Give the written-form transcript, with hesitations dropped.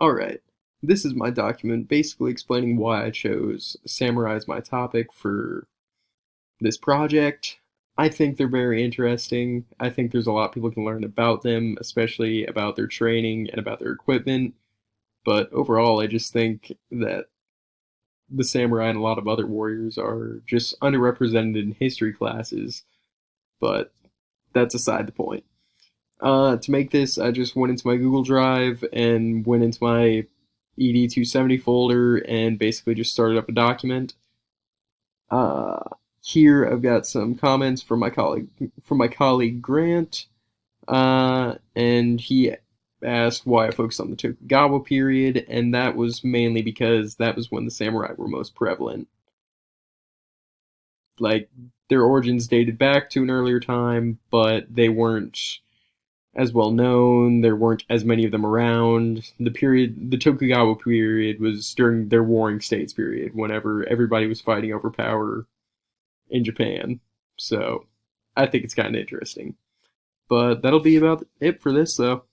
Alright, this is my document basically explaining why I chose samurai as my topic for this project. I think they're very interesting. I think there's a lot people can learn about them, especially about their training and about their equipment. But overall, I just think that the samurai and a lot of other warriors are just underrepresented in history classes, but that's aside the point. To make this, I just went into my Google Drive and went into my ED270 folder and basically just started up a document. Uh, Here I've got some comments from my colleague Grant, and he asked why I focused on the Tokugawa period, and that was mainly because that was when the samurai were most prevalent. Like their origins dated back to an earlier time, but they weren't as well known. There weren't as many of them around. The Tokugawa period, was during their Warring States period, whenever everybody was fighting over power in Japan. So I think it's kind of interesting. But that'll be about it for this, though.